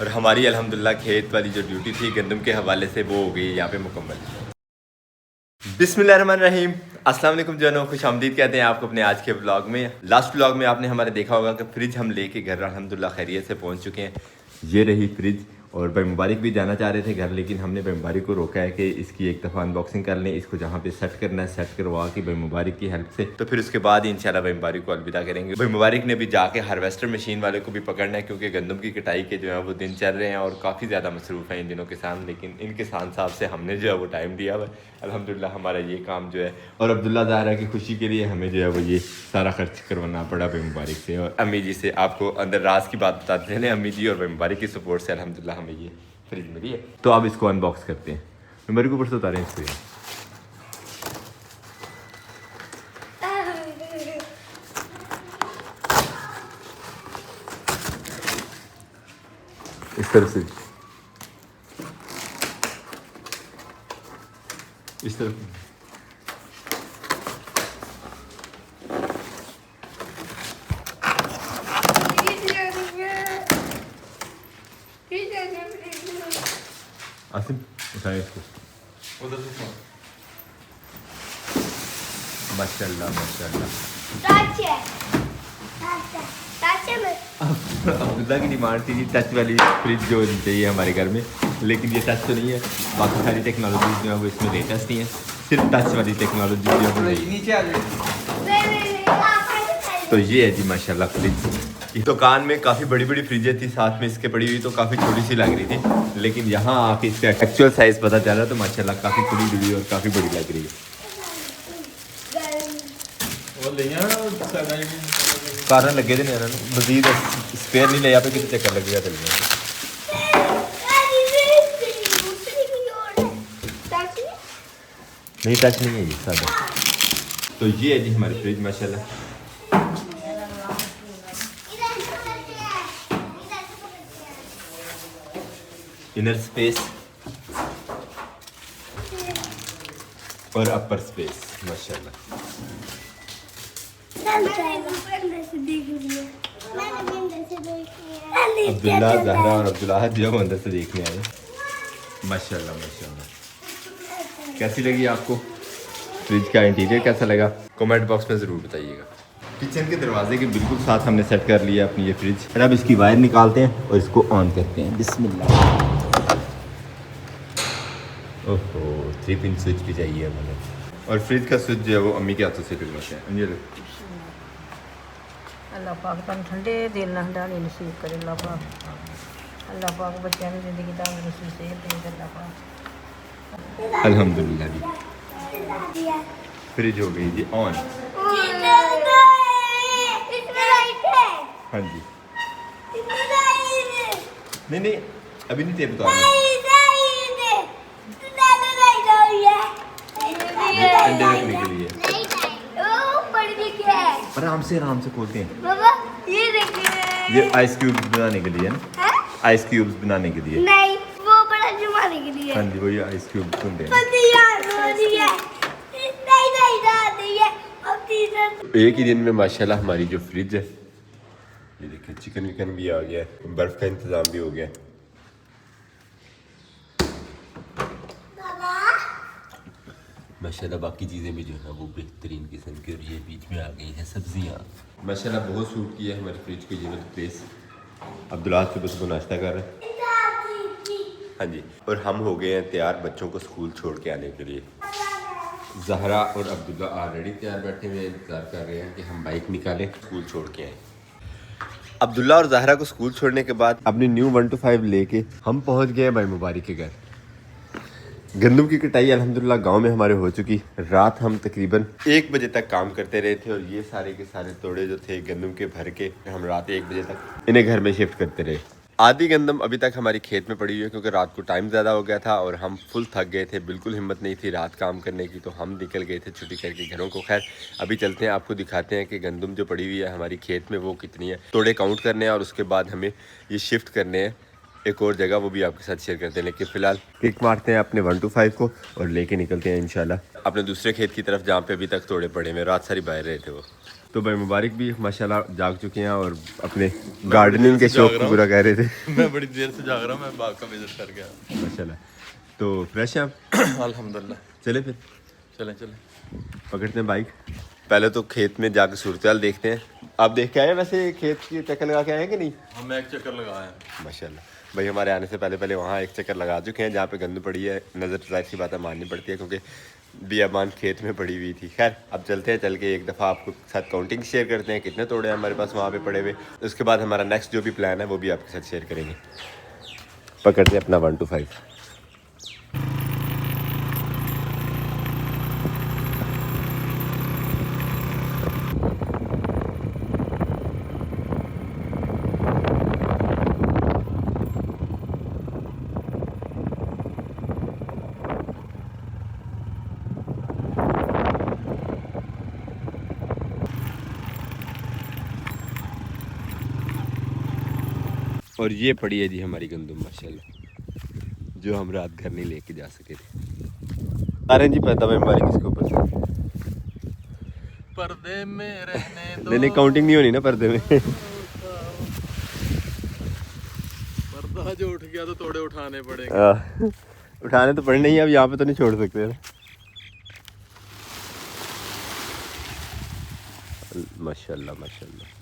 और हमारी अल्हम्दुलिल्लाह खेत वाली जो ड्यूटी थी गंदम के हवाले से वो हो गई यहाँ पे मुकम्मल। बिस्मिल्लाहिर्रहमानिर्रहीम, अस्सलाम वालेकुम जनों, खुश आमदीद कहते हैं आपको अपने आज के व्लॉग में। लास्ट व्लॉग में आपने हमारे देखा होगा कि फ्रिज हम लेके घर अल्हम्दुलिल्लाह खैरियत से पहुँच चुके हैं। ये रही फ्रिज। और भाई मुबारक भी जाना चाह रहे थे घर, लेकिन हमने भाई मुबारक को रोका है कि इसकी एक दफ़ा अनबॉक्सिंग कर लें, इसको जहाँ पे सेट करना है सेट करवा के भाई मुबारक की हेल्प से, तो फिर उसके बाद इंशाल्लाह भाई मुबारक को अलविदा करेंगे। भाई मुबारक ने भी जाके हार्वेस्टर मशीन वाले को भी पकड़ना है, क्योंकि गंदम की कटाई के जो है वो दिन चल रहे हैं और काफ़ी ज़्यादा मसरूफ़ हैं इन दिनों किसान। लेकिन इन किसान साहब से हमने जो है वो टाइम दिया हुआ है, अल्हम्दुलिल्लाह हमारा ये काम जो है। और अब्दुल्ला ज़ाहरा की खुशी के लिए हमें जो है वो ये सारा खर्च करवाना पड़ा भाई मुबारक से और अम्मी जी से। आपको अंदर राज की बात बताते हैं, अम्मी जी और भाई मुबारक की सपोर्ट से अल्हम्दुलिल्लाह हमें ये फ्रिज मिली है। तो अब इसको अनबॉक्स करते हैं। मेरे को ऊपर से उतारें इसको। इस तरफ से इस तरफ आसिम उठाए इसको। उधर से माशाल्लाह माशाल्लाह। अब्दुल्ला की डिमांड थी जी टच वाली फ्रिज जो चाहिए हमारे घर में, लेकिन ये टच तो नहीं है। बाकी सारी टेक्नोलॉजी जो है वो इसमें लेटेस्ट ही है, सिर्फ टच वाली टेक्नोलॉजी जो है वो नीचे आ जाए। तो ये है जी माशाल्लाह फ्रिज। इस दुकान में काफ़ी बड़ी बड़ी फ्रिजें थी, साथ में इसके पड़ी हुई तो काफ़ी छोटी सी लग रही थी, लेकिन यहाँ आके इसका एक्चुअल साइज़ पता चल रहा तो माशाल्लाह काफ़ी खुली हुई और काफ़ी बड़ी लग रही है। कारण लगे थे नहीं मजीद स्पेयर नहीं ले यहाँ पे कितने चक्कर लगेगा चलिए। नहीं टच नहीं है ये सादा। तो ये है जी हमारी फ्रिज माशाल्लाह। इनर स्पेस और अपर स्पेस माशाल्लाह। अब्दुल्ला ज़हरा और अब्दुल्ला जो अंदर से देखने आए माशाल्लाह माशाल्लाह। कैसी लगी आपको फ्रिज का इंटीरियर, कैसा लगा कमेंट बॉक्स में ज़रूर बताइएगा। किचन के दरवाजे के बिल्कुल साथ हमने सेट कर लिया अपनी ये फ्रिज। फिर अब इसकी वायर निकालते हैं और इसको ऑन करते हैं। बिस्मिल्लाह। ओहो 3 पिन स्विच भी चाहिए हमें। और फ्रिज का स्विच जो है वो अम्मी के हाथों से करवाते हैं। ये अल्लाह पाक तन ठंडे दिल ना हंडाने नसीब करे अल्लाह पाक। अल्लाह पाक बच्चों की ज़िंदगी तंदुरुस्ती सेहत दे अल्लाह पाक। अल्हम्दुलिल्लाह जी फ्रिज हो गई जी ऑन। हाँ जी नहीं नहीं अभी नहीं टेप उतारना। अंडे रखने के लिए आराम से खोलते हैं। ये आइस क्यूब्स बनाने के लिए ना, आइस क्यूब्स बनाने के लिए नहीं, वो बड़ा जमाने के लिए। हाँ जी वो ये आइस क्यूब्स होते हैं। एक ही दिन में माशाल्लाह हमारी जो फ्रिज है ये देखिए चिकन विकन भी आ गया है, बर्फ़ का इंतज़ाम भी हो गया। माशाल्लाह बाकी चीज़ें भी जो है वो बेहतरीन किस्म की, और ये बीच में आ गई हैं सब्जियाँ। माशाल्लाह बहुत सूट किया है हमारी फ्रिज को ये वाला प्लेस। अब्दुल्ला सुबह सुबह नाश्ता कर रहे हैं। हाँ जी और हम हो गए हैं तैयार बच्चों को स्कूल छोड़ के आने के लिए। ज़हरा और अब्दुल्ला ऑलरेडी तैयार बैठे हुए इंतज़ार कर रहे हैं कि हम बाइक निकालें स्कूल छोड़ के आएँ। अब्दुल्ला और ज़हरा को स्कूल छोड़ने के बाद अपनी न्यू 1 to 5 लेके हम पहुंच गए भाई मुबारक के घर। गंदम की कटाई अल्हम्दुलिल्लाह गांव में हमारे हो चुकी। रात हम तकरीबन 1 बजे तक काम करते रहे थे और ये सारे के सारे तोड़े जो थे गंदम के भर के हम रात 1 बजे तक इन्हें घर में शिफ्ट करते रहे। आधी गंदम अभी तक हमारी खेत में पड़ी हुई है, क्योंकि रात को टाइम ज़्यादा हो गया था और हम फुल थक गए थे, बिल्कुल हिम्मत नहीं थी रात काम करने की, तो हम निकल गए थे छुट्टी करके घरों को। खैर अभी चलते हैं, आपको दिखाते हैं कि गंदम जो पड़ी हुई है हमारी खेत में वो कितनी है। तोड़े काउंट करने हैं और उसके बाद हमें ये शिफ्ट करने हैं एक और जगह, वो भी आपके साथ शेयर करते हैं। लेकिन फ़िलहाल किक मारते हैं अपने 1 to 5 को और लेके निकलते हैं इंशाल्लाह अपने दूसरे खेत की तरफ, जहाँ पे अभी तक तोड़े पड़े हैं। रात सारी बाहर रहे थे वो। तो भाई मुबारक भी माशाल्लाह जाग चुके हैं और अपने गार्डनिंग के शौक को पूरा कर रहे थे। मैं बड़ी देर से जाग रहा हूँ, मैं बाग का विजिट कर गया माशाल्लाह। तो फ्रेश हैं आप? अल्हम्दुलिल्लाह। चले फिर चलें चलें। पकड़ते हैं बाइक। पहले तो खेत में जाकर सूरत हाल देखते हैं। आप देख के आए वैसे खेत की चक्कर लगा के आए कि नहीं? हम एक चक्कर लगाए हैं माशाल्लाह। भाई हमारे आने से पहले वहाँ एक चक्कर लगा चुके हैं जहाँ पे गंद पड़ी है। नज़र जाहिर सी बातें माननी पड़ती है क्योंकि बियाबान खेत में पड़ी हुई थी। खैर अब चलते हैं, चल के एक दफ़ा आपको साथ काउंटिंग शेयर करते हैं कितने तोड़े हैं हमारे पास वहाँ पे पड़े हुए। उसके बाद हमारा नेक्स्ट जो भी प्लान है वो भी आपके साथ शेयर करेंगे। पकड़ते हैं अपना 1 to 5। और ये पड़ी है जी हमारी गंदम माशाल्लाह, जो हम रात घर नहीं लेके जा सके थे। अरे जी पता है हमारी किसके ऊपर से पर्दे में रहने दो। नहीं काउंटिंग नहीं होनी ना पर्दे में। पर्दा जो उठ गया तो तोड़े उठाने पड़ेंगे। उठाने तो पड़े नहीं, अब यहाँ पे तो नहीं छोड़ सकते ना। माशाल्लाह माशाल्लाह।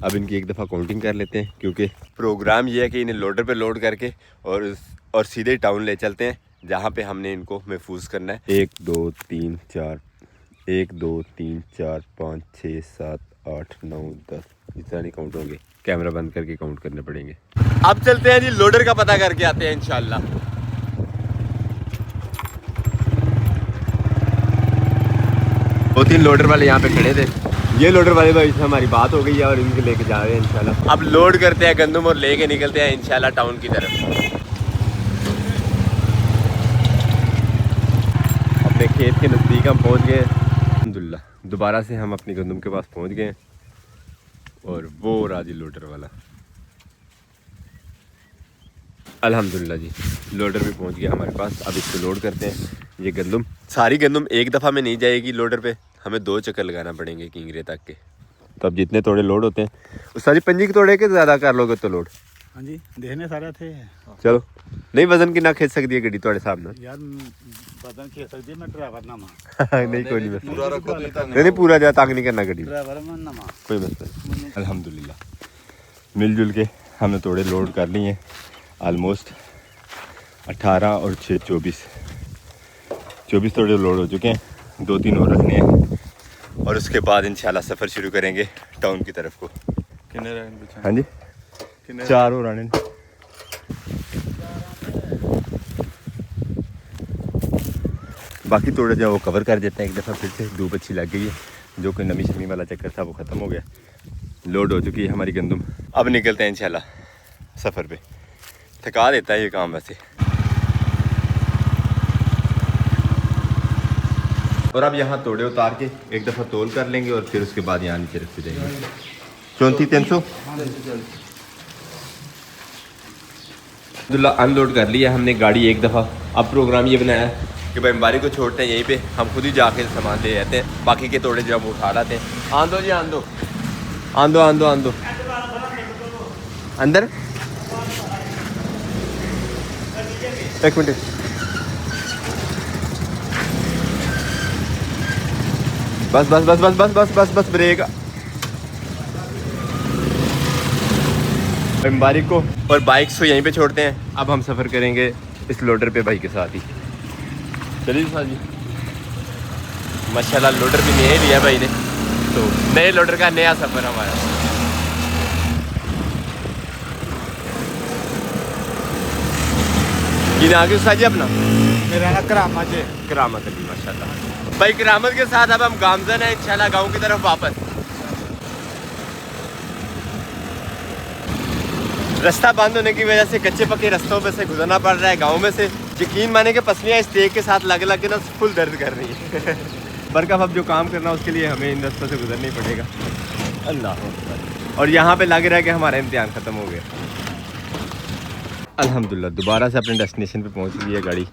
अब इनकी एक दफ़ा काउंटिंग कर लेते हैं क्योंकि प्रोग्राम ये है कि इन्हें लोडर पे लोड करके और सीधे टाउन ले चलते हैं जहाँ पे हमने इनको महफूज करना है। 1 2 3 4 1 2 3 4 5 6 7 8 9 10 इतना नहीं काउंट होंगे, कैमरा बंद करके काउंट करने पड़ेंगे। अब चलते हैं जी लोडर का पता करके आते हैं इंशाल्लाह। दो तीन लोडर वाले यहाँ पे खड़े थे। ये लोडर वाले भाई से हमारी बात हो गई है और इनके लेके जा रहे हैं इंशाल्लाह। अब लोड करते हैं गंदम और लेके निकलते हैं इंशाल्लाह टाउन की तरफ। अपने खेत के नज़दीक हम पहुंच गए अल्हम्दुलिल्लाह। दोबारा से हम अपनी गंदम के पास पहुंच गए और वो राजी लोडर वाला अल्हम्दुलिल्लाह जी लोडर भी पहुंच गया हमारे पास। अब इसको लोड करते हैं। ये गंदम सारी गंदम एक दफ़ा में नहीं जाएगी लोडर पे, हमें 2 चक्कर लगाना पड़ेंगे किंगरे तक के। तो अब जितने तोड़े लोड होते हैं उस सारी पंजी के तोड़े के ज़्यादा कर लोगे तो लोड। हाँ जी देखने सारे थे। चलो नहीं वजन कितना खींच सकती है गड्डी थोड़े सामने? यार वजन खींच सकती है, मैं ड्राइवर ना मां। नहीं कोई नहीं पूरा रखो तो इतना नहीं पूरा जा तंग नहीं करना गड्डी, ड्राइवर मैं ना मां, कोई मसला नहीं। अल्हम्दुलिल्लाह मिलजुल के हमने तोड़े लोड कर लिए हैं। ऑलमोस्ट 18 और 6 24 तोड़े लोड हो चुके हैं। 2-3 और रखने हैं और उसके बाद इंशाल्लाह सफ़र शुरू करेंगे टाउन की तरफ को। कितने रहे पीछे? हाँ जी कितने 4 और आने। बाकी तोड़े जो वो कवर कर देते हैं एक दफ़ा फिर से। धूप अच्छी लग गई है, जो कोई नमी शमी वाला चक्कर था वो ख़त्म हो गया। लोड हो चुकी है हमारी गंदम। अब निकलते हैं इंशाल्लाह सफ़र पे। थका देता है ये काम वैसे। और अब यहाँ तोड़े उतार के एक दफ़ा तोल कर लेंगे और फिर उसके बाद यहाँ नीचे रखते जाएंगे। 34-300 अनलोड कर लिया हमने गाड़ी एक दफ़ा। अब प्रोग्राम ये बनाया कि भाई मुबारक को छोड़ते हैं यहीं पे, हम खुद ही जाके सामान ले जाते हैं। बाकी के तोड़े जब उठा लाते हैं। आंदो जी आंदो आंदो आंदो आंदो अंदर। एक मिनट बस बस बस बस बस बस बस बस ब्रेक। मुबारक को और बाइक्स को यहीं पे छोड़ते हैं। अब हम सफ़र करेंगे इस लोडर पे भाई के साथ ही। चलिए साथ जी माशाल्लाह लोडर भी नया लिया भाई ने, तो नए लोडर का नया सफ़र हमारा। कि आगे साथ जी अपना मेरा ना करामा जे करामत अली माशाल्लाह भाई। करामत के साथ अब हम गामजन हैं इंशाल्लाह गांव की तरफ वापस। रास्ता बंद होने की वजह से कच्चे पक्के रास्तों पे से गुजरना पड़ रहा है गांव में से। यकीन माने कि पसलियाँ इस तेग के साथ लग लग के ना फुल दर्द कर रही है। बरकफ अब जो काम करना उसके लिए हमें इन रास्तों से गुजरना ही पड़ेगा। अल्लाह। और यहाँ पे लग रहा है कि हमारा इम्तिहान ख़त्म हो गया। अल्हम्दुलिल्लाह दोबारा से अपने डेस्टिनेशन पे पहुँच गई है गाड़ी।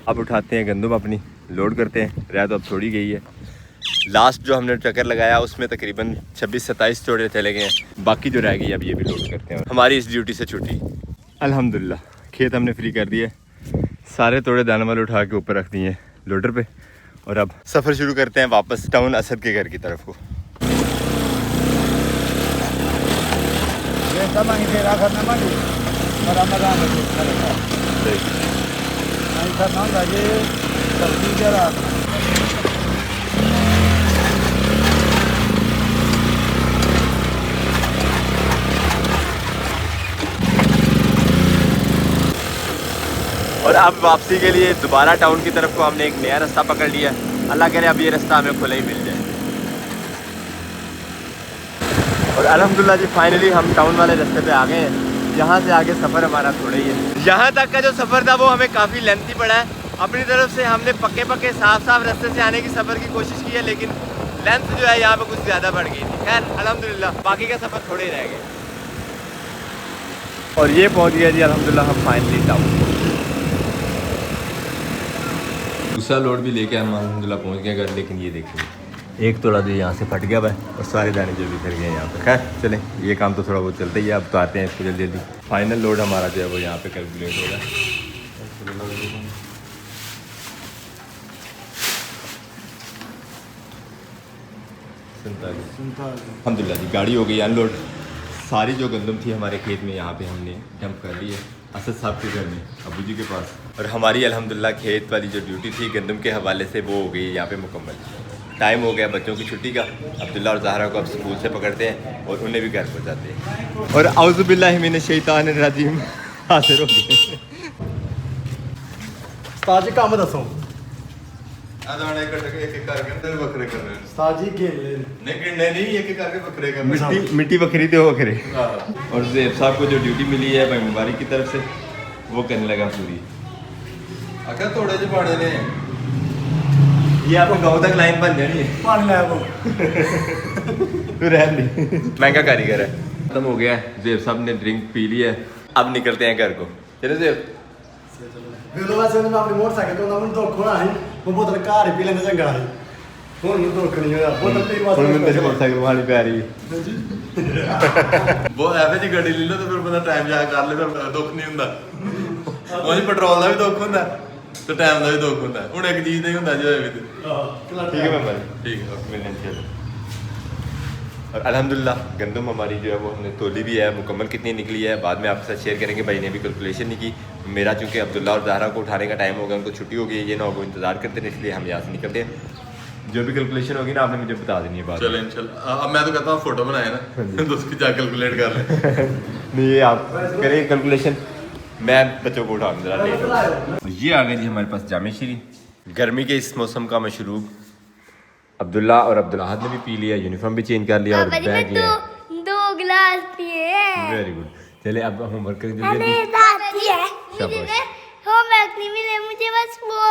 अब उठाते हैं गंदम अपनी लोड करते हैं। रह तो अब थोड़ी गई है। लास्ट जो हमने चक्कर लगाया उसमें तकरीबन 26-27 तोड़े चले गए हैं। बाकी जो रह गई अब ये भी लोड करते हैं। हमारी इस ड्यूटी से छुट्टी अल्हम्दुलिल्लाह। खेत हमने फ्री कर दिए, सारे तोड़े दाने वाले उठा के ऊपर रख दिए हैं लोडर पे, और अब सफ़र शुरू करते हैं वापस टाउन असद के घर की तरफ को। और अब वापसी के लिए दोबारा टाउन की तरफ को हमने एक नया रास्ता पकड़ लिया। अल्लाह करे अब ये रास्ता हमें खुला ही मिल जाए। और अल्हम्दुलिल्लाह जी फाइनली हम टाउन वाले रास्ते पे आ गए हैं। यहाँ से आगे सफ़र हमारा थोड़ा ही है। यहाँ तक का जो सफ़र था वो हमें काफ़ी लेंथी पड़ा है। अपनी तरफ से हमने पक्के साफ रास्ते से आने की सफ़र की कोशिश की है, लेकिन लेंथ जो है यहाँ पे कुछ ज़्यादा बढ़ गई थी। खैर अल्हम्दुलिल्लाह बाकी का सफ़र थोड़े ही रह गए। और ये पहुँच गया जी अल्हम्दुलिल्लाह हम फाइनली टाउन। दूसरा लोड भी लेके हम अल्हम्दुलिल्लाह पहुँच गए घर। लेकिन ये देखिए एक तोड़ा जो यहाँ से फट गया हुआ है और सारे दाने जो भी फिर गए यहाँ पे। खैर चलें, ये काम तो थोड़ा बहुत चलता ही है। अब तो आते हैं इसको जल्दी जल्दी। फाइनल लोड हमारा जो है वो यहाँ पे कैलकुलेट हो रहा है। अल्हम्दुलिल्लाह जी गाड़ी हो गई अनलोड। सारी जो गंदम थी हमारे खेत में यहाँ पे हमने डंप कर ली है असद साहब के घर में, अबू जी के पास। और हमारी अल्हम्दुलिल्लाह खेत वाली जो ड्यूटी थी गंदम के हवाले से वो हो गई यहाँ पे मुकम्मल। टाइम हो गया बच्चों की छुट्टी का। अब्दुल्ला और ज़हरा को अब स्कूल से पकड़ते हैं और उन्हें भी घर पहुँचाते हैं। और औज़ु बिल्लाहि मिनश शैतानिर रजीम हाजिर हो गए। उस्ताद जी काम दसो। मिट्टी बखरी थे वो बखरे। और ज़ेब साहब को जो ड्यूटी मिली है भाई मुबारक की तरफ से वो करने लगा पूरी। अगर थोड़े जो पाड़े ने ये आपको गाँव तक लाइन बन जानी है। पानी लाया वो तू रह नहीं, महंगा कारीगर है। खत्म हो गया है। ज़ेब साहब ने ड्रिंक पी ली है, अब निकलते हैं घर को। चलो ज़ेब वैसे मैं अपनी मोटरसाइकिल को ना दुख होना है वो बोतल घर ही पी लेंदा चंगा है। हुन दुख नहीं होया बोतल पी वास्ते ਹੁਣ ਮੈਨੂੰ मोटरसाइकिल वाली पै रही है। ਬਹੁਤ ਐਵੇਂ ਦੀ ਗੱਡੀ ਲੈ ਲਓ ਤੇ ਫਿਰ ਬੰਦਾ ਟਾਈਮ ਜਾ ਕਰ ਲੇ ਫਿਰ ਦੁੱਖ ਨਹੀਂ ਹੁੰਦਾ। ਉਹਦੀ ਪੈਟਰੋਲ ਦਾ ਵੀ ਦੁੱਖ ਹੁੰਦਾ ਤੇ ਟਾਈਮ ਦਾ ਵੀ ਦੁੱਖ ਹੁੰਦਾ। ਹੁਣ ਇੱਕ ਚੀਜ਼ ਦਾ ਹੀ ਹੁੰਦਾ ਜੋ ਹੋਵੇ ਤੇ ठीक है मेम्बर, ਠੀਕ ਹੈ। मिलने चलो। और अल्हम्दुलिल्लाह गंदम हमारी जो है वो हमने तोली भी है मुकम्मल। कितनी निकली है बाद में आपके साथ शेयर करेंगे। भाई ने भी कैलकुलेशन नहीं की। मेरा चूँकि अब्दुल्ला और ज़हरा को उठाने का टाइम हो गया, उनको छुट्टी हो गई, ये ना हो इंतज़ार करते हैं, इसलिए हम यहाँ से निकलते हैं। जो भी कैलकुलेशन होगी ना आपने मुझे बता देनी है बात। चलो इंशाल्लाह। अब मैं तो कहता हूँ फोटो बनाए ना तो उसकी जा कैलकुलेट कर ले। नहीं ये आप करें कैलकुलेशन, मैं बच्चों को उठाऊँ जरा लेट हो। ये आ गए जी हमारे पास जामे शीरी। गर्मी के इस मौसम का मशरूब अब्दुल्ला और अब्दुल्लाहद ने भी पी लिया, यूनिफॉर्म भी चेंज कर लिया और बैग लिया। दो गिलास पिए। Very good. चले अब होमवर्क करें अरे जल्दी। दादी है शाबाश। होमवर्क नहीं मिले मुझे, बस वो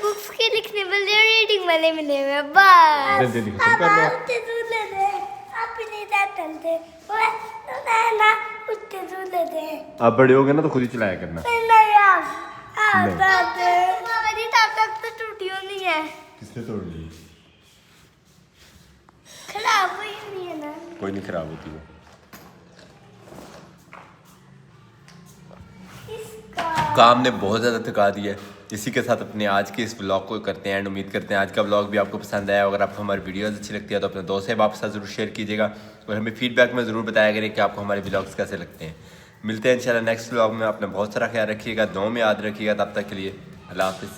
बुक्स के लिखने वाले रीडिंग वाले मिले हुए बस। जल्दी जल्दी खत्म कर लो। उठते दूल्हे दे अपने दातन थे वो ना उठते दूल्हे दे। आप बड़े हो गए ना तो खुद ही चलाया करना। नहीं यार दादी हमारी तब तक तो टूटी होनी है। किसने तोड़ ली? खराब हुई नहीं है ना। कोई नहीं खराब होती है। काम ने बहुत ज़्यादा थका दिया है। इसी के साथ अपने आज के इस व्लॉग को करते हैं एंड उम्मीद करते हैं आज का व्लॉग भी आपको पसंद आया। अगर आपको हमारी वीडियोस अच्छी लगती है तो अपने दोस्त से वापस ज़रूर शेयर कीजिएगा और हमें फीडबैक में ज़रूर बताया करें कि आपको हमारे व्लॉग्स कैसे लगते हैं। मिलते हैं इंशाल्लाह नेक्स्ट व्लॉग में। अपना बहुत सारा ख्याल रखिएगा, दुआ में याद रखिएगा। तब तक के लिए अल्लाह हाफिज़।